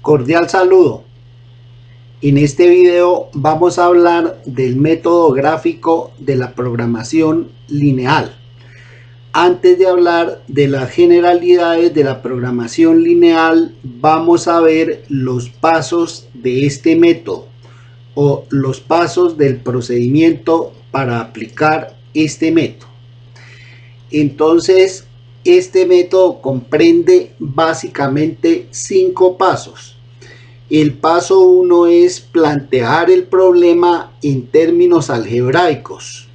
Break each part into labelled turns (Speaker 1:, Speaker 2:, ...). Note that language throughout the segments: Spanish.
Speaker 1: Cordial saludo. En este video vamos a hablar del método gráfico de la programación lineal. Antes de hablar de las generalidades de la programación lineal, vamos a ver los pasos de este método o los pasos del procedimiento para aplicar este método. Entonces, este método comprende básicamente 5 pasos. El paso 1 es plantear el problema en términos algebraicos,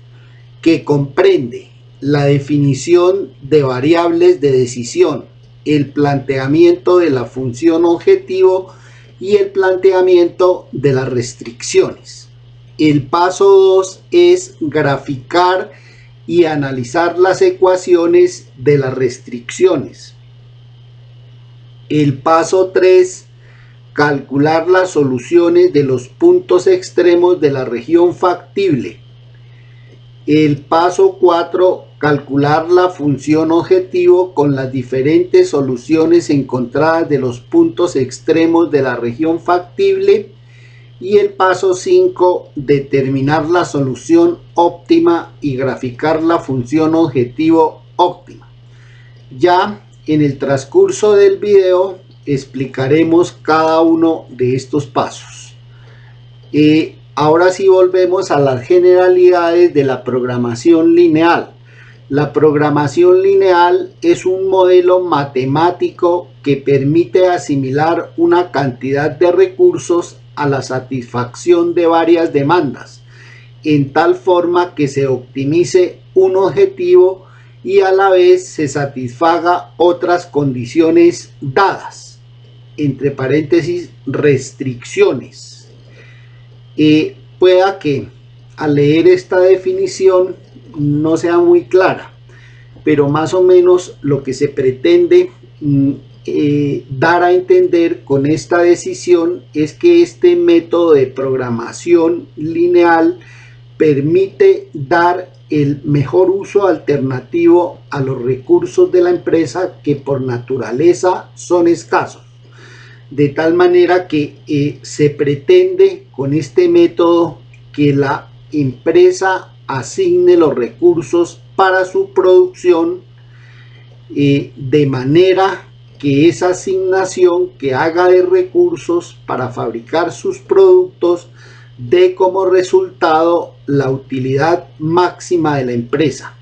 Speaker 1: que comprende la definición de variables de decisión, el planteamiento de la función objetivo y el planteamiento de las restricciones. El paso 2 es graficar y analizar las ecuaciones de las restricciones. El paso 3, calcular las soluciones de los puntos extremos de la región factible. El paso 4, calcular la función objetivo con las diferentes soluciones encontradas de los puntos extremos de la región factible. Y el paso 5, determinar la solución óptima y graficar la función objetivo óptima. Ya en el transcurso del video explicaremos cada uno de estos pasos. Ahora sí volvemos a las generalidades de la programación lineal. La programación lineal es un modelo matemático que permite asimilar una cantidad de recursos a la satisfacción de varias demandas, en tal forma que se optimice un objetivo y a la vez se satisfaga otras condiciones dadas, entre paréntesis, restricciones. Pueda que al leer esta definición no sea muy clara, pero más o menos lo que se pretende dar a entender con esta decisión es que este método de programación lineal permite dar el mejor uso alternativo a los recursos de la empresa, que por naturaleza son escasos, de tal manera que se pretende con este método que la empresa asigne los recursos para su producción de manera que esa asignación que haga de recursos para fabricar sus productos dé como resultado la utilidad máxima de la empresa.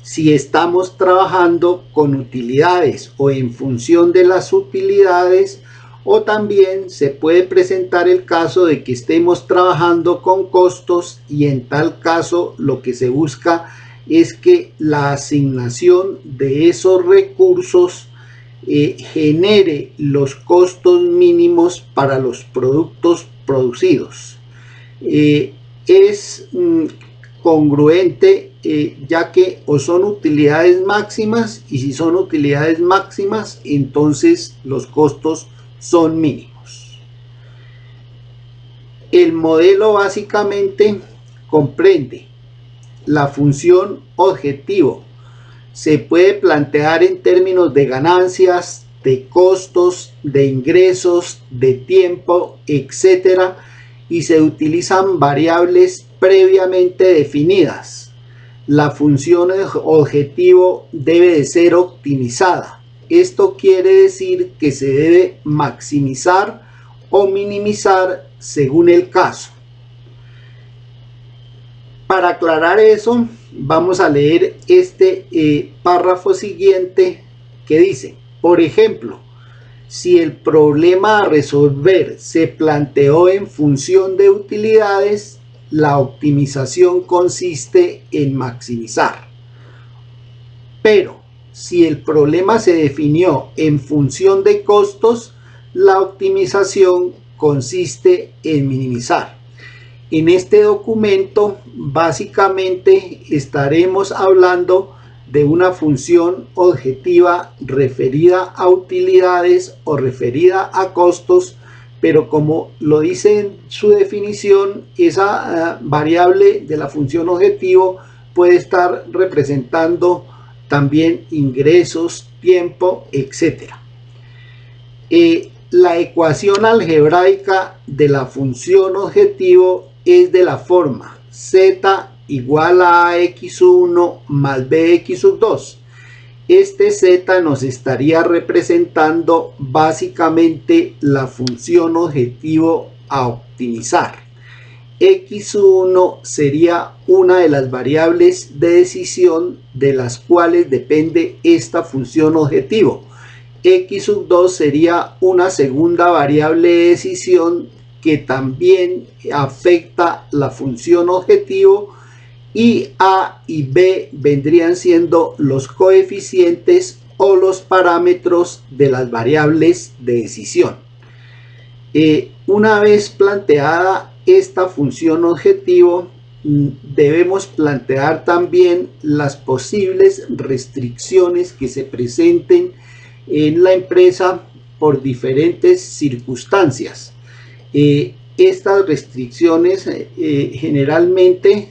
Speaker 1: Si estamos trabajando con utilidades o en función de las utilidades, o también se puede presentar el caso de que estemos trabajando con costos, y en tal caso lo que se busca es que la asignación de esos recursos genere los costos mínimos para los productos producidos. Es congruente, ya que o son utilidades máximas, y si son utilidades máximas, entonces los costos son mínimos. El modelo básicamente comprende la función objetivo. Se puede plantear en términos de ganancias, de costos, de ingresos, de tiempo, etc. Y se utilizan variables previamente definidas. La función objetivo debe de ser optimizada. Esto quiere decir que se debe maximizar o minimizar según el caso. Para aclarar eso, vamos a leer este párrafo siguiente que dice: por ejemplo, si el problema a resolver se planteó en función de utilidades, la optimización consiste en maximizar. Pero si el problema se definió en función de costos, la optimización consiste en minimizar. En este documento básicamente estaremos hablando de una función objetiva referida a utilidades o referida a costos, pero como lo dice en su definición, esa variable de la función objetivo puede estar representando también ingresos, tiempo, etc. La ecuación algebraica de la función objetivo es de la forma z igual a ax sub 1 más bx sub 2. Este z nos estaría representando básicamente la función objetivo a optimizar. X sub 1 sería una de las variables de decisión de las cuales depende esta función objetivo. X sub 2 sería una segunda variable de decisión que también afecta la función objetivo, y A y B vendrían siendo los coeficientes o los parámetros de las variables de decisión. Una vez planteada esta función objetivo, debemos plantear también las posibles restricciones que se presenten en la empresa por diferentes circunstancias. Estas restricciones generalmente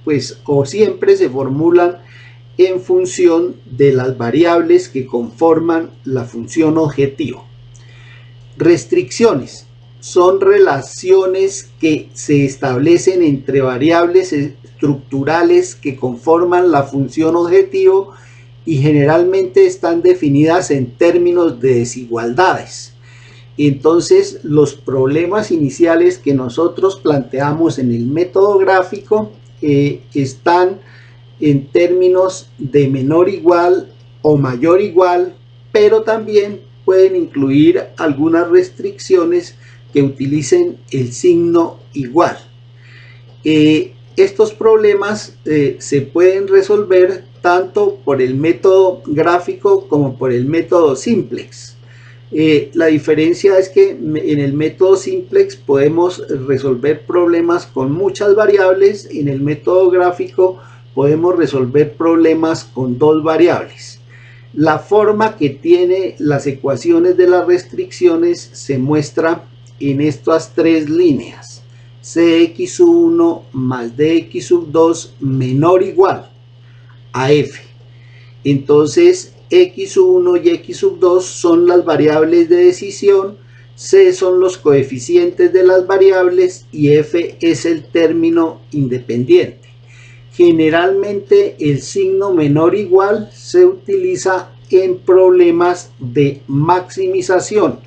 Speaker 1: pues o siempre se formulan en función de las variables que conforman la función objetivo. Restricciones son relaciones que se establecen entre variables estructurales que conforman la función objetivo y generalmente están definidas en términos de desigualdades. Entonces, los problemas iniciales que nosotros planteamos en el método gráfico están en términos de menor igual o mayor igual, pero también pueden incluir algunas restricciones que utilicen el signo igual. Estos problemas se pueden resolver tanto por el método gráfico como por el método simplex. La diferencia es que en el método simplex podemos resolver problemas con muchas variables, en el método gráfico podemos resolver problemas con dos variables. La forma que tiene las ecuaciones de las restricciones se muestra en estas tres líneas: cx sub 1 más dx sub 2 menor o igual a f. Entonces x sub 1 y x sub 2 son las variables de decisión, c son los coeficientes de las variables y f es el término independiente. Generalmente el signo menor o igual se utiliza en problemas de maximización.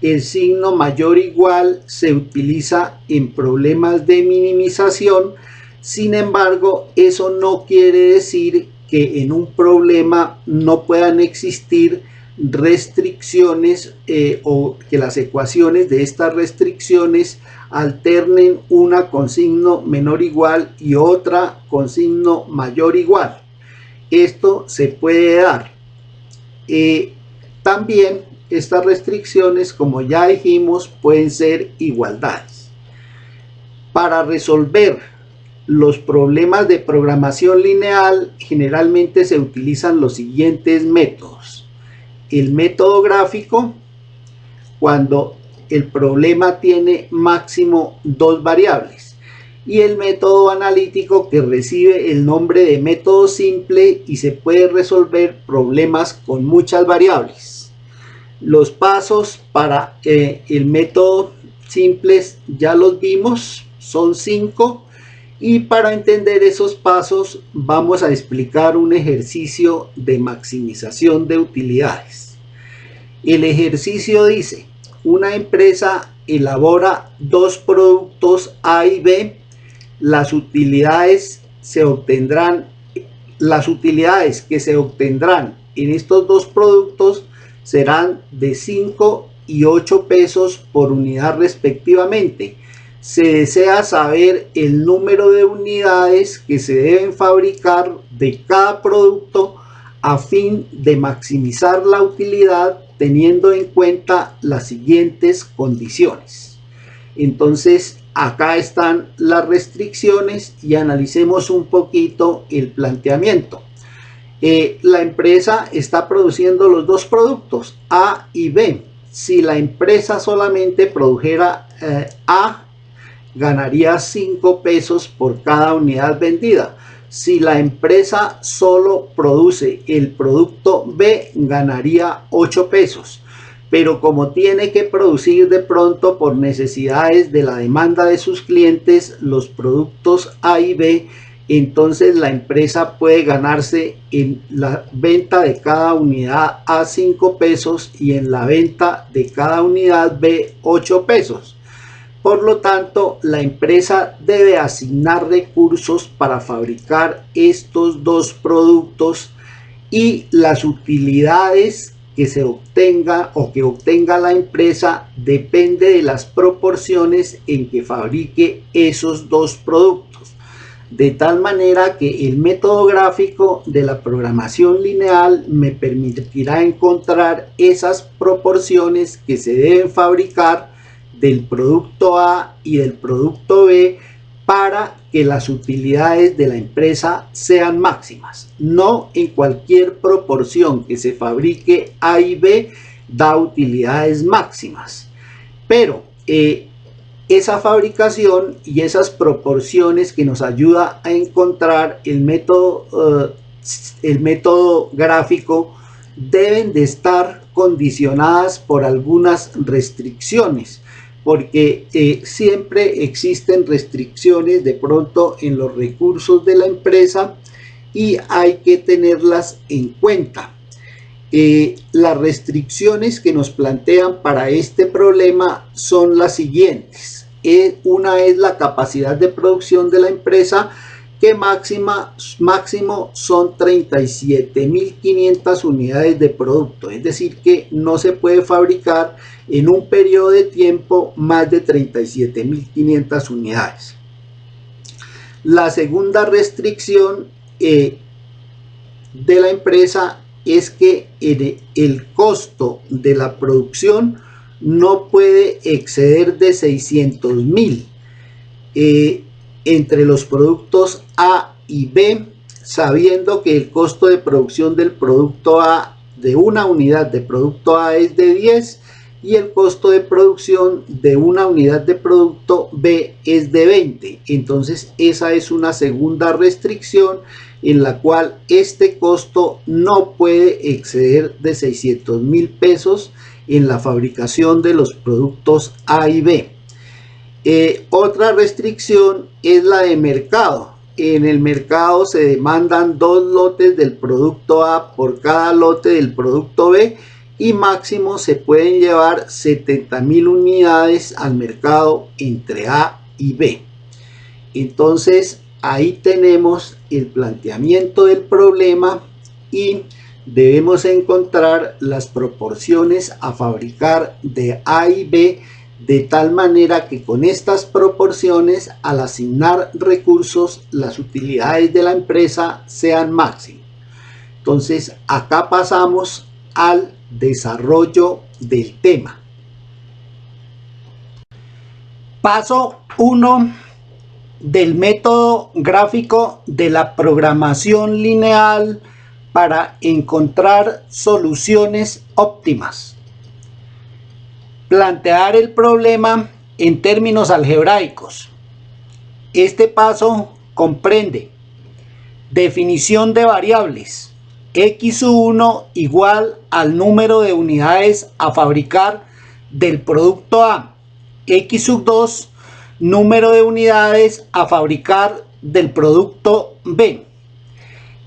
Speaker 1: El signo mayor o igual se utiliza en problemas de minimización. Sin embargo, eso no quiere decir que en un problema no puedan existir restricciones o que las ecuaciones de estas restricciones alternen una con signo menor o igual y otra con signo mayor o igual. Esto se puede dar. También estas restricciones, como ya dijimos, pueden ser igualdades. Para resolver los problemas de programación lineal generalmente se utilizan los siguientes métodos: el método gráfico, cuando el problema tiene máximo dos variables, y el método analítico, que recibe el nombre de método simple y se puede resolver problemas con muchas variables. Los pasos para el método simple ya los vimos, son 5. Y para entender esos pasos vamos a explicar un ejercicio de maximización de utilidades. El ejercicio dice: una empresa elabora dos productos A y B. Las utilidades que se obtendrán en estos dos productos serán de 5 y 8 pesos por unidad respectivamente. Se desea saber el número de unidades que se deben fabricar de cada producto a fin de maximizar la utilidad, teniendo en cuenta las siguientes condiciones. Entonces, acá están las restricciones y analicemos un poquito el planteamiento. La empresa está produciendo los dos productos, A y B. Si la empresa solamente produjera A, ganaría 5 pesos por cada unidad vendida. Si la empresa solo produce el producto B, ganaría 8 pesos. pero como tiene que producir de pronto por necesidades de la demanda de sus clientes los productos A y B, entonces la empresa puede ganarse en la venta de cada unidad A 5 pesos y en la venta de cada unidad B 8 pesos. Por lo tanto, la empresa debe asignar recursos para fabricar estos dos productos y las utilidades que se obtenga o que obtenga la empresa depende de las proporciones en que fabrique esos dos productos. De tal manera que el método gráfico de la programación lineal me permitirá encontrar esas proporciones que se deben fabricar del producto A y del producto B para que las utilidades de la empresa sean máximas. No en cualquier proporción que se fabrique A y B da utilidades máximas, pero esa fabricación y esas proporciones que nos ayuda a encontrar el método gráfico deben de estar condicionadas por algunas restricciones, porque siempre existen restricciones de pronto en los recursos de la empresa y hay que tenerlas en cuenta. Las restricciones que nos plantean para este problema son las siguientes. Una es la capacidad de producción de la empresa, que máximo son 37.500 unidades de producto, es decir que no se puede fabricar en un periodo de tiempo más de 37.500 unidades. La segunda restricción de la empresa es que el costo de la producción no puede exceder de 600.000 entre los productos A y B, sabiendo que el costo de producción del producto A, de una unidad de producto A, es de 10 y el costo de producción de una unidad de producto B es de 20. Entonces esa es una segunda restricción en la cual este costo no puede exceder de 600.000 pesos en la fabricación de los productos A y B. Otra restricción es la de mercado. En el mercado se demandan 2 lotes del producto A por cada lote del producto B y máximo se pueden llevar 70.000 unidades al mercado entre A y B. Entonces ahí tenemos el planteamiento del problema y debemos encontrar las proporciones a fabricar de A y B, de tal manera que con estas proporciones, al asignar recursos, las utilidades de la empresa sean máximas. Entonces acá pasamos al desarrollo del tema. Paso 1 del método gráfico de la programación lineal para encontrar soluciones óptimas. Plantear el problema en términos algebraicos. Este paso comprende definición de variables. X1 igual al número de unidades a fabricar del producto A. X2 número de unidades a fabricar del producto B.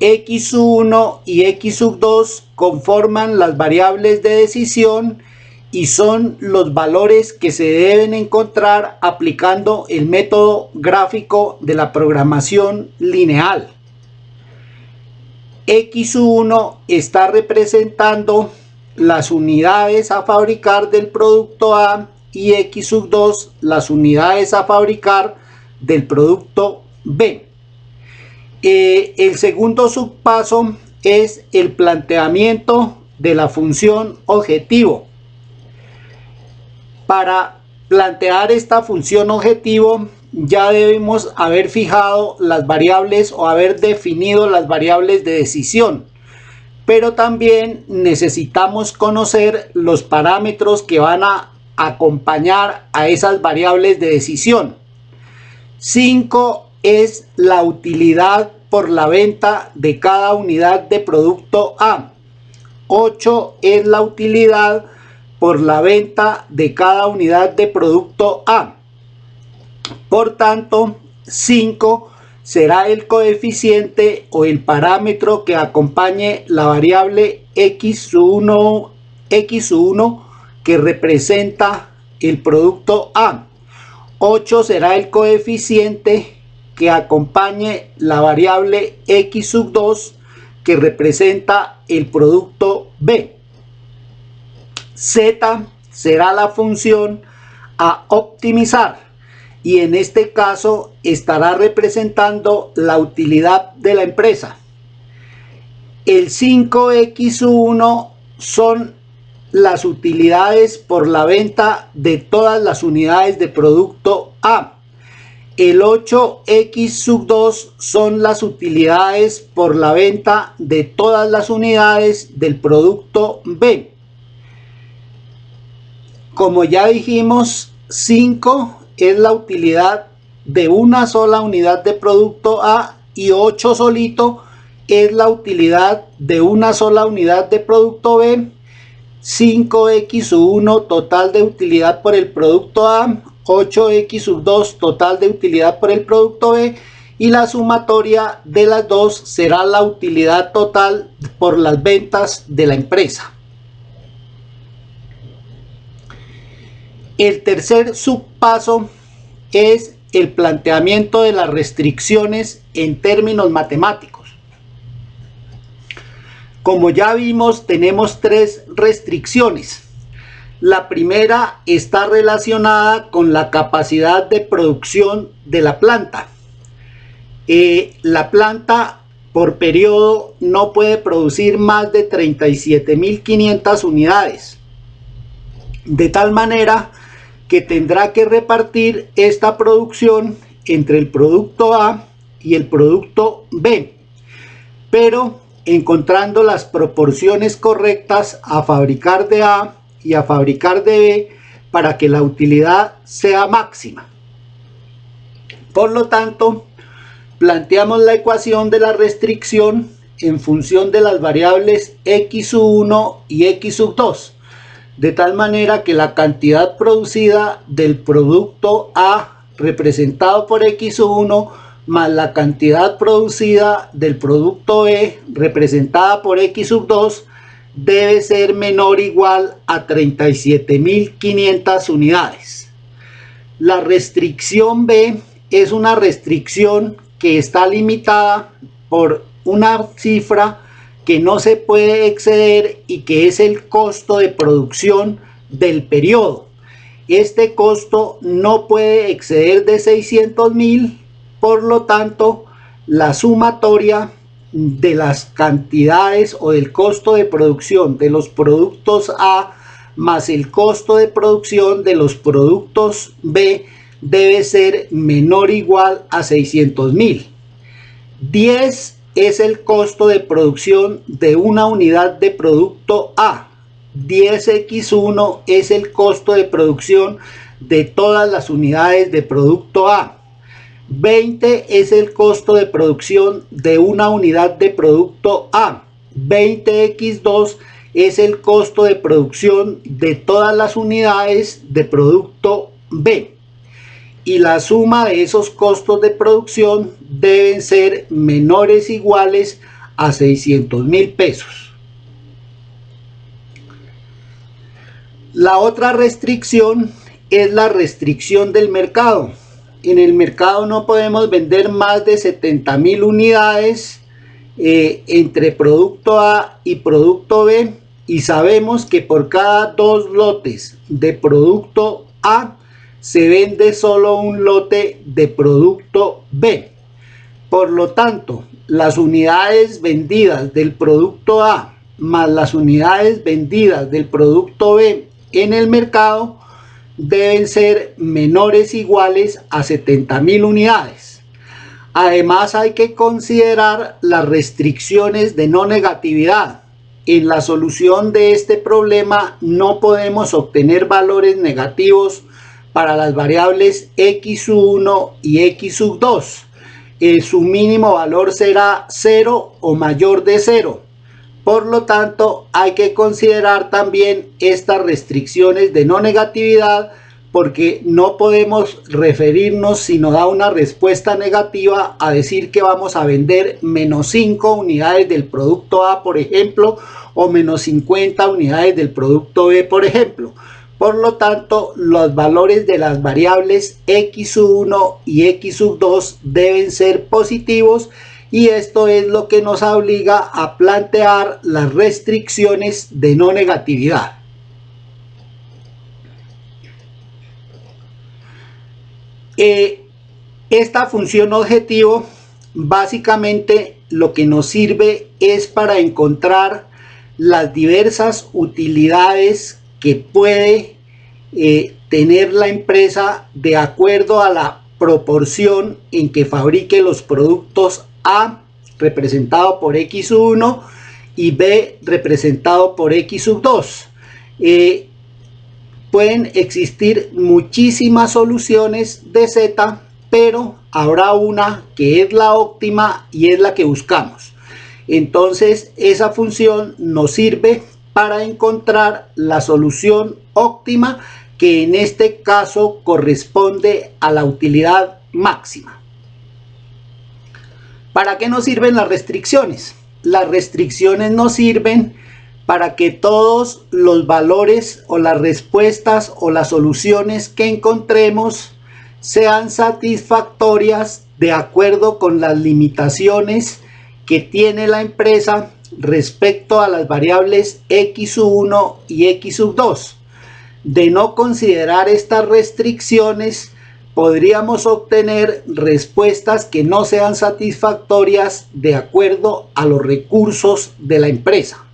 Speaker 1: X1 y X2 conforman las variables de decisión y son los valores que se deben encontrar aplicando el método gráfico de la programación lineal. X1 está representando las unidades a fabricar del producto A y X2 las unidades a fabricar del producto B. El segundo subpaso es el planteamiento de la función objetivo. Para plantear esta función objetivo ya debemos haber fijado las variables o haber definido las variables de decisión, pero también necesitamos conocer los parámetros que van a acompañar a esas variables de decisión. 5 es la utilidad por la venta de cada unidad de producto A. 8 es la utilidad por la venta de cada unidad de producto A. Por tanto, 5 será el coeficiente o el parámetro que acompañe la variable x1 que representa el producto A. 8 será el coeficiente que acompañe la variable x2 que representa el producto B. Z será la función a optimizar y en este caso estará representando la utilidad de la empresa. El 5x1 son las utilidades por la venta de todas las unidades de producto A. El 8x2 son las utilidades por la venta de todas las unidades del producto B. Como ya dijimos, 5 es la utilidad de una sola unidad de producto A y 8 solito es la utilidad de una sola unidad de producto B. 5x1 total de utilidad por el producto A, 8x2 total de utilidad por el producto B y la sumatoria de las dos será la utilidad total por las ventas de la empresa. El tercer subpaso es el planteamiento de las restricciones en términos matemáticos. Como ya vimos, tenemos 3 restricciones. La primera está relacionada con la capacidad de producción de la planta. La planta por periodo no puede producir más de 37.500 unidades. De tal manera que tendrá que repartir esta producción entre el producto A y el producto B, pero encontrando las proporciones correctas a fabricar de A y a fabricar de B para que la utilidad sea máxima. Por lo tanto, planteamos la ecuación de la restricción en función de las variables x1 y x2, de tal manera que la cantidad producida del producto A representado por x1 más la cantidad producida del producto B representada por x2 debe ser menor o igual a 37.500 unidades. La restricción B es una restricción que está limitada por una cifra que no se puede exceder y que es el costo de producción del periodo. Este costo no puede exceder de 600.000, por lo tanto, la sumatoria de las cantidades o del costo de producción de los productos A más el costo de producción de los productos B debe ser menor o igual a 600.000. 10 es el costo de producción de una unidad de producto A. 10x1 es el costo de producción de todas las unidades de producto A. 20 es el costo de producción de una unidad de producto A. 20x2 es el costo de producción de todas las unidades de producto B. Y la suma de esos costos de producción deben ser menores o iguales a 600.000 pesos. La otra restricción es la restricción del mercado. En el mercado no podemos vender más de 70.000 unidades entre producto A y producto B, y sabemos que por cada 2 lotes de producto A se vende solo un lote de producto B. Por lo tanto, las unidades vendidas del producto A más las unidades vendidas del producto B en el mercado deben ser menores o iguales a 70.000 unidades. Además, hay que considerar las restricciones de no negatividad. En la solución de este problema no podemos obtener valores negativos para las variables x1 y x2. Su mínimo valor será 0 o mayor de 0. Por lo tanto, hay que considerar también estas restricciones de no negatividad, porque no podemos referirnos, si nos da una respuesta negativa, a decir que vamos a vender menos 5 unidades del producto A, por ejemplo, o menos 50 unidades del producto B, por ejemplo. Por lo tanto, los valores de las variables x1 y x2 deben ser positivos, y esto es lo que nos obliga a plantear las restricciones de no negatividad. Esta función objetivo básicamente lo que nos sirve es para encontrar las diversas utilidades que puede tener la empresa de acuerdo a la proporción en que fabrique los productos A, representado por x1, y B, representado por x2. Pueden existir muchísimas soluciones de Z, pero habrá una que es la óptima y es la que buscamos. Entonces, esa función nos sirve para encontrar la solución óptima, que en este caso corresponde a la utilidad máxima. ¿Para qué nos sirven las restricciones? Las restricciones nos sirven para que todos los valores o las respuestas o las soluciones que encontremos sean satisfactorias de acuerdo con las limitaciones que tiene la empresa respecto a las variables x1 y x2. De no considerar estas restricciones, podríamos obtener respuestas que no sean satisfactorias de acuerdo a los recursos de la empresa.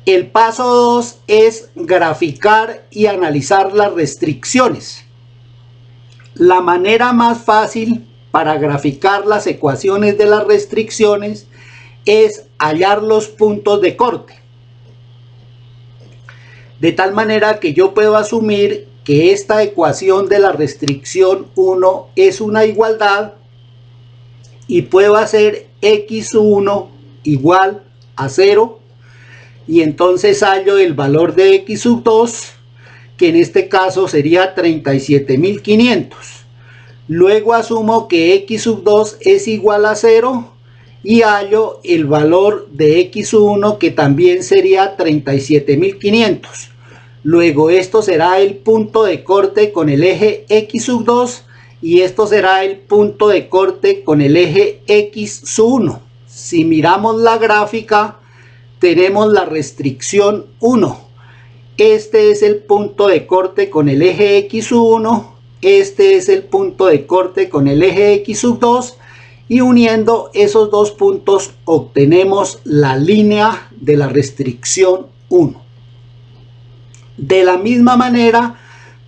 Speaker 1: El paso 2 es graficar y analizar las restricciones. La manera más fácil para graficar las ecuaciones de las restricciones es hallar los puntos de corte. De tal manera que yo puedo asumir que esta ecuación de la restricción 1 es una igualdad, y puedo hacer x1 igual a 0, y entonces hallo el valor de x2, que en este caso sería 37.500. Luego asumo que x2 es igual a 0 y hallo el valor de x1, que también sería 37.500. Luego esto será el punto de corte con el eje x2 y esto será el punto de corte con el eje x1. Si miramos la gráfica, tenemos la restricción 1. Este es el punto de corte con el eje x1, este es el punto de corte con el eje x2, y uniendo esos dos puntos obtenemos la línea de la restricción 1. De la misma manera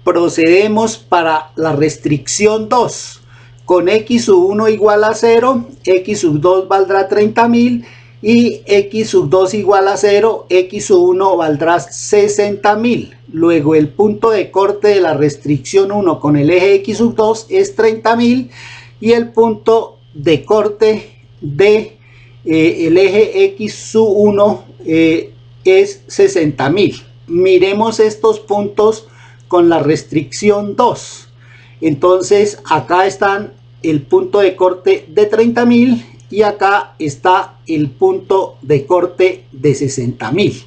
Speaker 1: procedemos para la restricción 2. Con x1 igual a 0, x2 valdrá 30.000, y x2 igual a 0, x1 valdrá 60.000. Luego el punto de corte de la restricción 1 con el eje x2 es 30.000, y el punto de corte de el eje x1 es 60.000. Miremos estos puntos con la restricción 2. Entonces acá están el punto de corte de 30.000 y acá está el punto de corte de 60.000.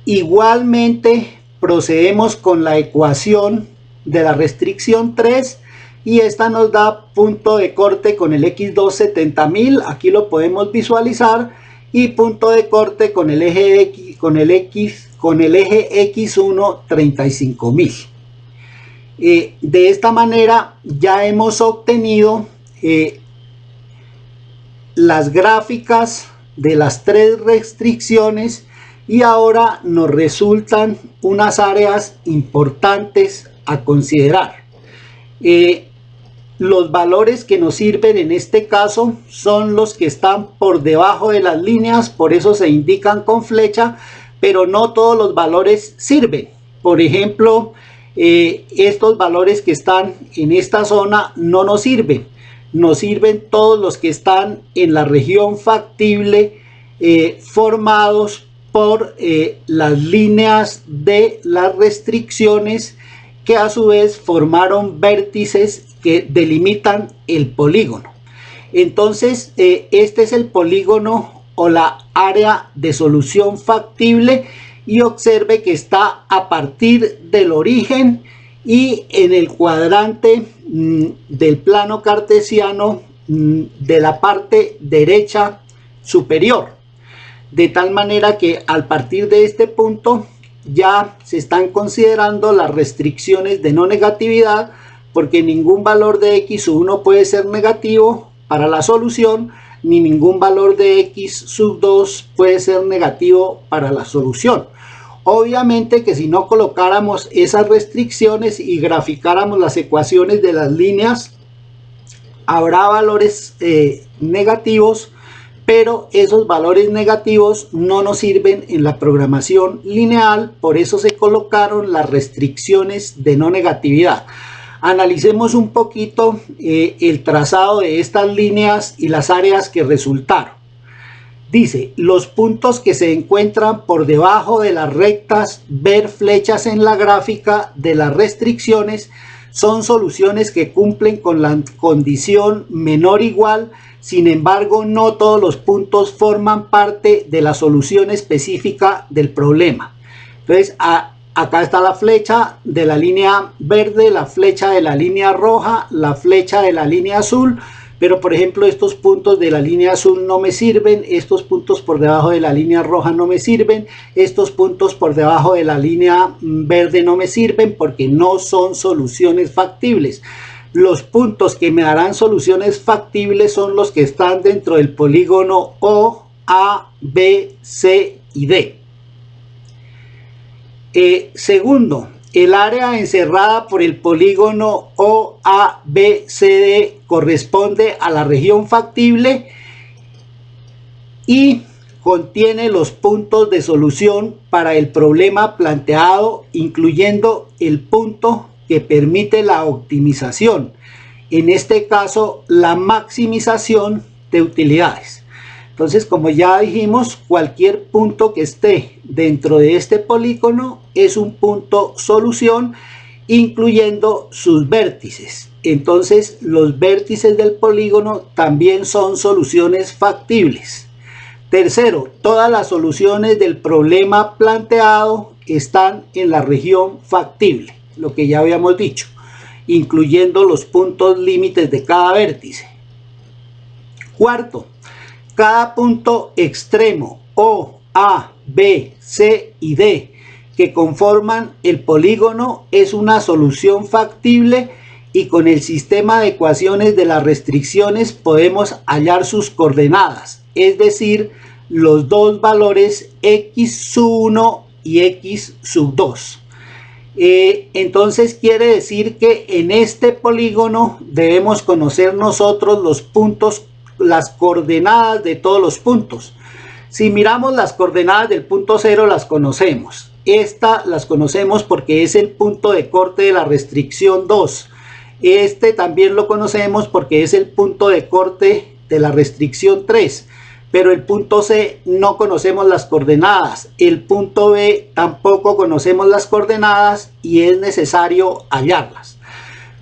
Speaker 1: Igualmente procedemos con la ecuación de la restricción 3, y esta nos da punto de corte con el x2 70.000, aquí lo podemos visualizar, y punto de corte con el eje x, con el eje x1 35.000. De esta manera ya hemos obtenido las gráficas de las tres restricciones, y ahora nos resultan unas áreas importantes a considerar. Los valores que nos sirven en este caso son los que están por debajo de las líneas, por eso se indican con flecha, pero no todos los valores sirven. Por ejemplo, estos valores que están en esta zona no nos sirven. nos sirven todos los que están en la región factible formados por las líneas de las restricciones que a su vez formaron vértices que delimitan el polígono. Entonces este es el polígono o la área de solución factible, y observe que está a partir del origen y en el cuadrante del plano cartesiano de la parte derecha superior, de tal manera que al partir de este punto ya se están considerando las restricciones de no negatividad, porque ningún valor de x1 puede ser negativo para la solución, ni ningún valor de x sub 2 puede ser negativo para la solución. Obviamente que si no colocáramos esas restricciones y graficáramos las ecuaciones de las líneas, habrá valores negativos, pero esos valores negativos no nos sirven en la programación lineal, por eso se colocaron las restricciones de no negatividad. Analicemos un poquito el trazado de estas líneas y las áreas que resultaron. Dice, los puntos que se encuentran por debajo de las rectas, ver flechas en la gráfica de las restricciones, son soluciones que cumplen con la condición menor o igual. Sin embargo, no todos los puntos forman parte de la solución específica del problema. Entonces, acá está la flecha de la línea verde, la flecha de la línea roja, la flecha de la línea azul, pero por ejemplo estos puntos de la línea azul no me sirven, estos puntos por debajo de la línea roja no me sirven, estos puntos por debajo de la línea verde no me sirven porque no son soluciones factibles. Los puntos que me darán soluciones factibles son los que están dentro del polígono O, A, B, C y D. Segundo, el área encerrada por el polígono O, A, B, C, D corresponde a la región factible y contiene los puntos de solución para el problema planteado, incluyendo el punto que permite la optimización, en este caso la maximización de utilidades. Entonces, como ya dijimos, cualquier punto que esté dentro de este polígono es un punto solución, incluyendo sus vértices. Entonces, los vértices del polígono también son soluciones factibles. Tercero, todas las soluciones del problema planteado están en la región factible, lo que ya habíamos dicho, incluyendo los puntos límites de cada vértice. Cuarto, cada punto extremo O, A, B, C y D que conforman el polígono es una solución factible, y con el sistema de ecuaciones de las restricciones podemos hallar sus coordenadas, es decir, los dos valores x sub 1 y x sub 2. Entonces quiere decir que en este polígono debemos conocer nosotros los puntos, las coordenadas de todos los puntos. Si miramos las coordenadas del punto 0, las conocemos. Esta las conocemos porque es el punto de corte de la restricción 2. Este también lo conocemos porque es el punto de corte de la restricción 3. Pero el punto C no conocemos las coordenadas. El punto B tampoco conocemos las coordenadas y es necesario hallarlas.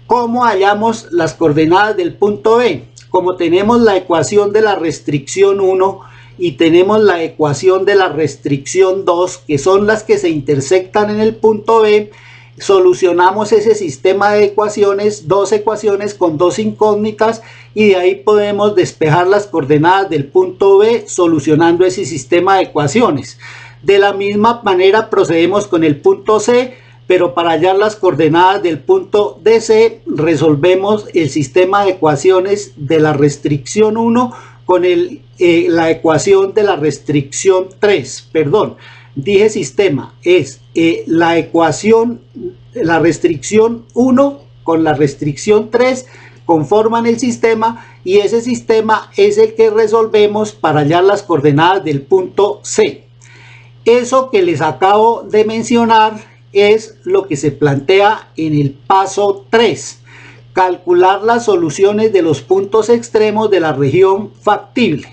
Speaker 1: ¿Cómo hallamos las coordenadas del punto B? Como tenemos la ecuación de la restricción 1 y tenemos la ecuación de la restricción 2, que son las que se intersectan en el punto B, solucionamos ese sistema de ecuaciones, dos ecuaciones con dos incógnitas, y de ahí podemos despejar las coordenadas del punto B solucionando ese sistema de ecuaciones. De la misma manera procedemos con el punto C, pero para hallar las coordenadas del punto DC resolvemos el sistema de ecuaciones de la restricción 1 con la ecuación de la restricción 3, perdón, dije sistema, es la ecuación, la restricción 1 con la restricción 3 conforman el sistema, y ese sistema es el que resolvemos para hallar las coordenadas del punto C. Eso que les acabo de mencionar es lo que se plantea en el paso 3. calcular las soluciones de los puntos extremos de la región factible.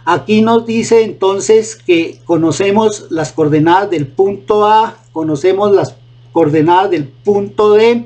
Speaker 1: Aquí nos dice entonces que conocemos las coordenadas del punto A, conocemos las coordenadas del punto D,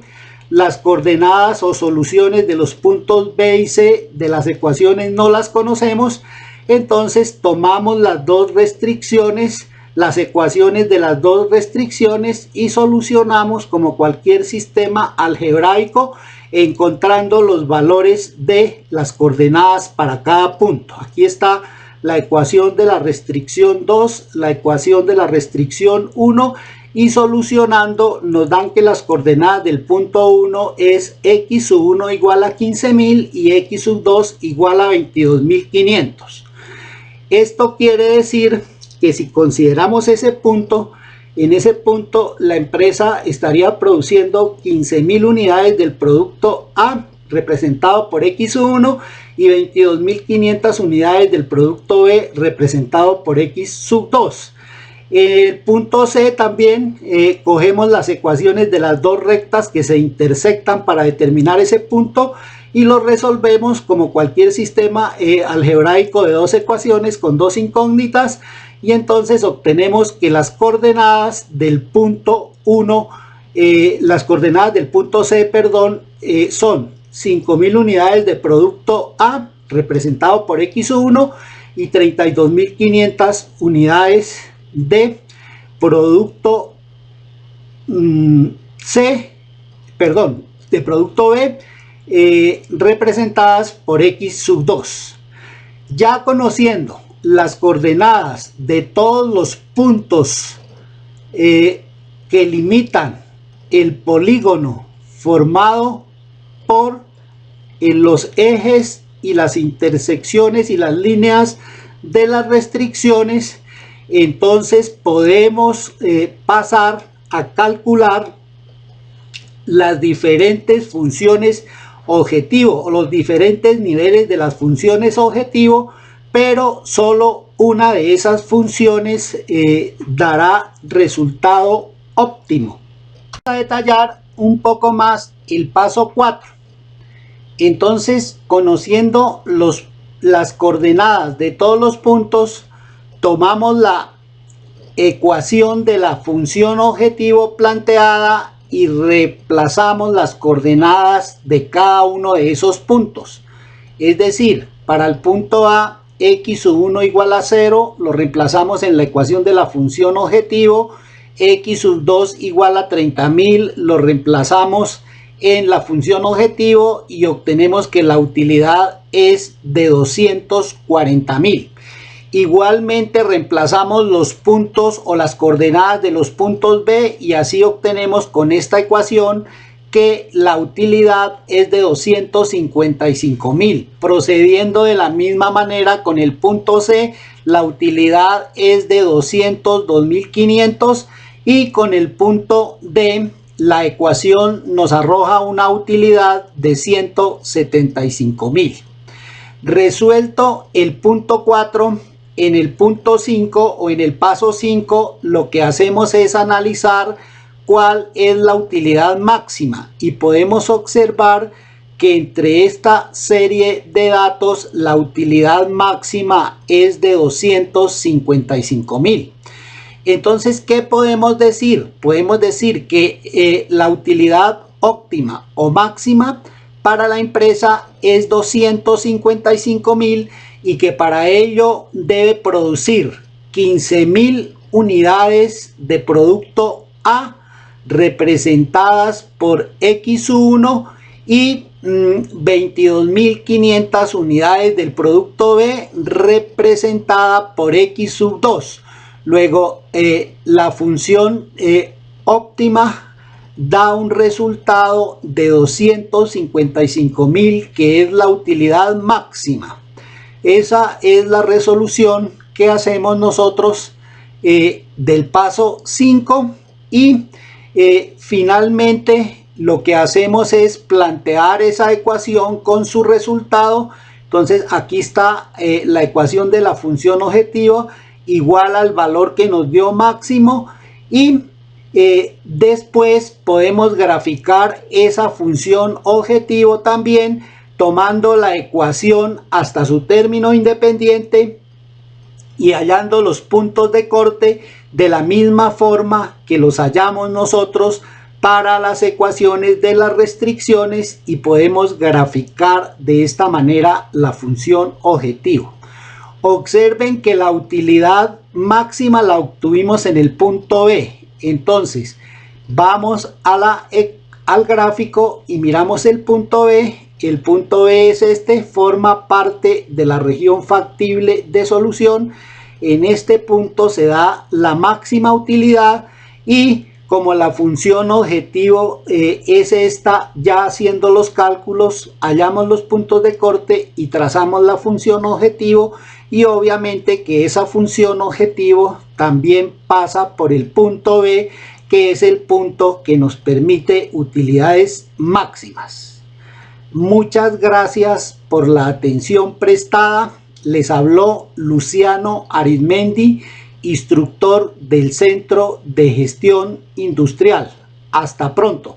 Speaker 1: las coordenadas o soluciones de los puntos B y C de las ecuaciones no las conocemos. Entonces tomamos las dos restricciones, las ecuaciones de las dos restricciones, y solucionamos como cualquier sistema algebraico, encontrando los valores de las coordenadas para cada punto. Aquí está la ecuación de la restricción 2, la ecuación de la restricción 1, y solucionando nos dan que las coordenadas del punto 1 es x1 igual a 15.000 y x2 igual a 22.500. Esto quiere decir que si consideramos ese punto, en ese punto la empresa estaría produciendo 15.000 unidades del producto A, representado por x1, y 22.500 unidades del producto B, representado por x2. El punto C también cogemos las ecuaciones de las dos rectas que se intersectan para determinar ese punto y lo resolvemos como cualquier sistema algebraico de dos ecuaciones con dos incógnitas, y entonces obtenemos que las coordenadas del punto 1, las coordenadas del punto C, perdón, son 5.000 unidades de producto A, representado por x1, y 32.500 unidades de producto C, perdón, de producto B, representadas por x2. Ya conociendo las coordenadas de todos los puntos que limitan el polígono formado por los ejes y las intersecciones y las líneas de las restricciones, entonces podemos pasar a calcular las diferentes funciones objetivo o los diferentes niveles de las funciones objetivo, pero solo una de esas funciones dará resultado óptimo. Vamos a detallar un poco más el paso 4. Entonces, conociendo las coordenadas de todos los puntos, tomamos la ecuación de la función objetivo planteada y reemplazamos las coordenadas de cada uno de esos puntos. Es decir, para el punto A, x1 igual a 0, lo reemplazamos en la ecuación de la función objetivo. x2 igual a 30.000, lo reemplazamos en la función objetivo y obtenemos que la utilidad es de 240.000. Igualmente reemplazamos los puntos o las coordenadas de los puntos B y así obtenemos con esta ecuación que la utilidad es de 255.000. Procediendo de la misma manera con el punto C, la utilidad es de 202.500 y con el punto D la ecuación nos arroja una utilidad de 175.000. Resuelto el punto 4, en el punto 5 o en el paso 5 lo que hacemos es analizar cuál es la utilidad máxima y podemos observar que entre esta serie de datos la utilidad máxima es de 255.000. Entonces, ¿qué podemos decir? Podemos decir que la utilidad óptima o máxima para la empresa es 255.000 y que para ello debe producir 15.000 unidades de producto A representadas por x1 y 22.500 unidades del producto B representada por x2. Luego la función óptima da un resultado de 255.000, que es la utilidad máxima. Esa es la resolución que hacemos nosotros del paso 5 y finalmente lo que hacemos es plantear esa ecuación con su resultado. Entonces aquí está la ecuación de la función objetivo igual al valor que nos dio máximo y Después podemos graficar esa función objetivo también tomando la ecuación hasta su término independiente y hallando los puntos de corte de la misma forma que los hallamos nosotros para las ecuaciones de las restricciones, y podemos graficar de esta manera la función objetivo. Observen que la utilidad máxima la obtuvimos en el punto B. Entonces vamos al gráfico y miramos el punto B. El punto B es este, forma parte de la región factible de solución. En este punto se da la máxima utilidad, y como la función objetivo es esta, ya haciendo los cálculos hallamos los puntos de corte y trazamos la función objetivo, y obviamente que esa función objetivo también pasa por el punto B, que es el punto que nos permite utilidades máximas. Muchas gracias por la atención prestada. Les habló Luciano Arizmendi, instructor del Centro de Gestión Industrial. Hasta pronto.